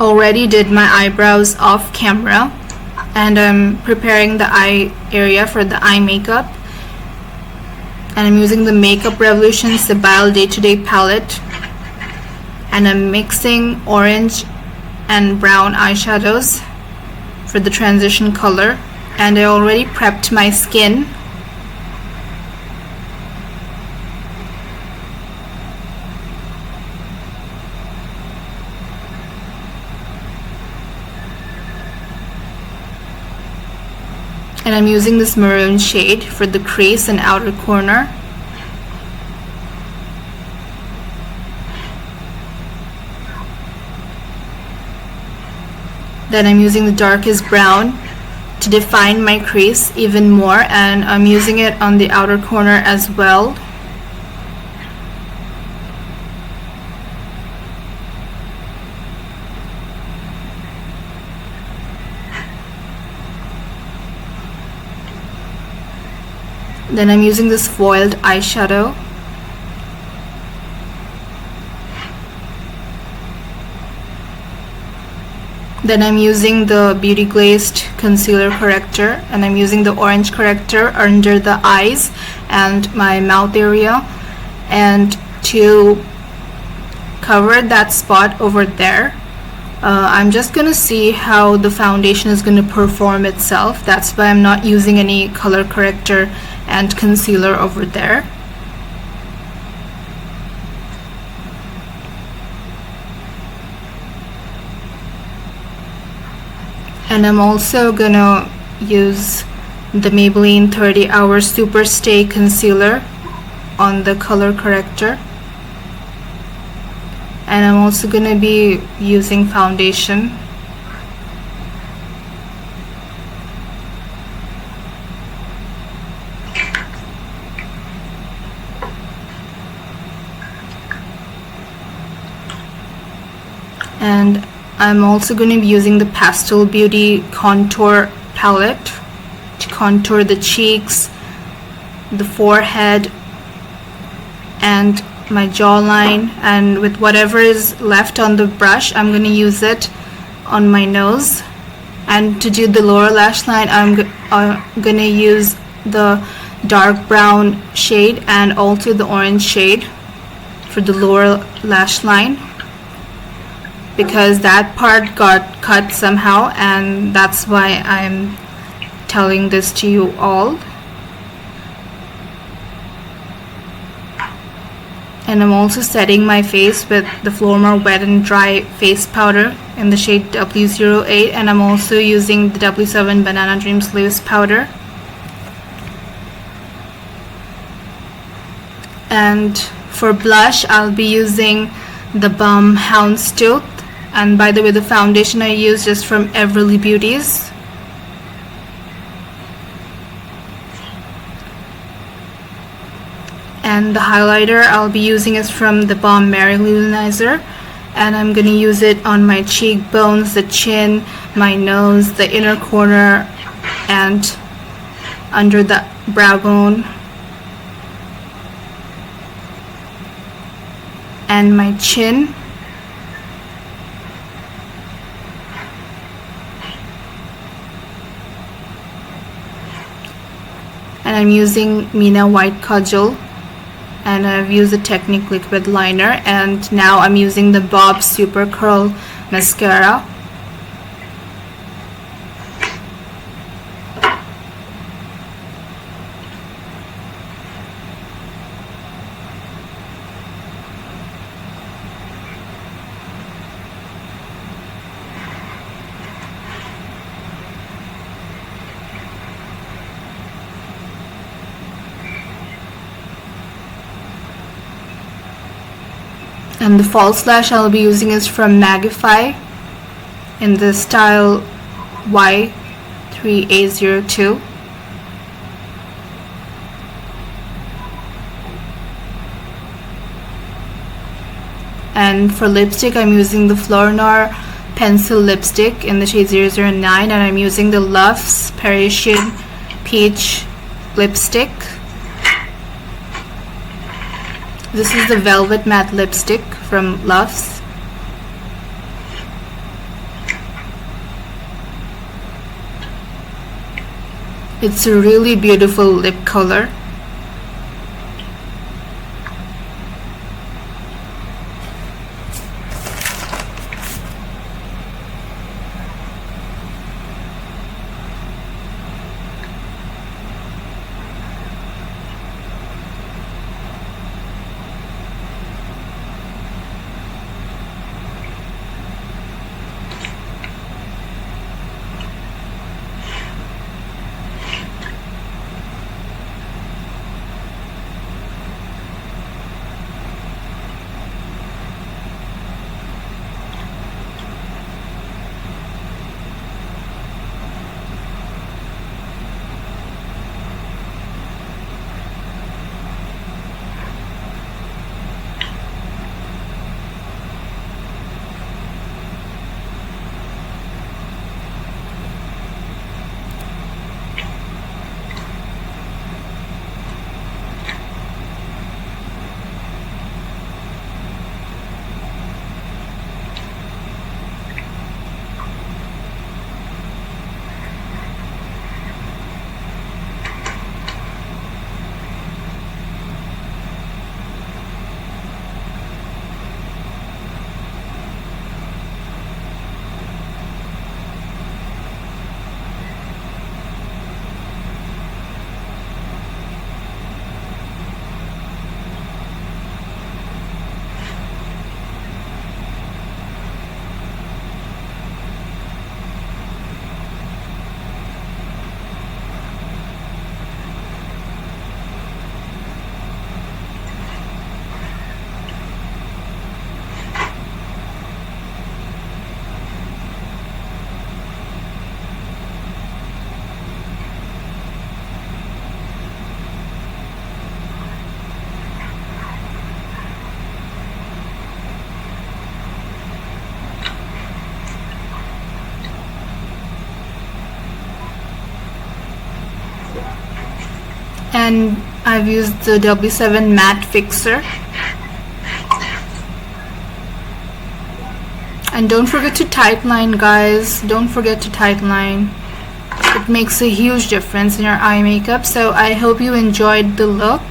already did my eyebrows off camera, and I'm preparing the eye area for the eye makeup. And I'm using the Makeup Revolution Sibyle Day to Day palette, and I'm mixing orange and brown eyeshadows for the transition color. And I already prepped my skin. And I'm using this maroon shade for the crease and outer corner. Then I'm using the darkest brown to define my crease even more, and I'm using it on the outer corner as well. Then I'm using this foiled eyeshadow. Then I'm using the Beauty Glazed Concealer Corrector, and I'm using the orange corrector under the eyes and my mouth area, and to cover that spot over there, I'm just gonna see how the foundation is gonna perform itself. That's why I'm not using any color corrector and concealer over there. And I'm also gonna use the Maybelline 30 Hour Super Stay Concealer on the color corrector. And I'm also gonna be using foundation. And I'm also going to be using the Pastel Beauty Contour Palette to contour the cheeks, the forehead, and my jawline. And with whatever is left on the brush, I'm going to use it on my nose. And to do the lower lash line, I'm going to use the dark brown shade and also the orange shade for the lower lash line, because that part got cut somehow, and that's why I'm telling this to you all. And I'm also setting my face with the Flormar Wet and Dry Face Powder in the shade W08, and I'm also using the W7 Banana Dreams Loose Powder. And for blush, I'll be using the Balm Houndstooth. And by the way, the foundation I used is from Everly Beauties. And the highlighter I'll be using is from the Balm Mary Luminizer. And I'm going to use it on my cheekbones, the chin, my nose, the inner corner, and under the brow bone, and my chin. And I'm using Mina White Cudgel, and I've used the Technique Liquid Liner, and now I'm using the Bob Super Curl Mascara. And the false lash I'll be using is from Magify in the style Y3A02. And for lipstick, I'm using the Flormar Pencil Lipstick in the shade 009, and I'm using the Luxe Parisian Peach Lipstick. This is the Velvet Matte Lipstick from Luxe. It's a really beautiful lip color. And I've used the W7 matte fixer. And don't forget to tightline, guys. Don't forget to tightline. It makes a huge difference in your eye makeup. So I hope you enjoyed the look.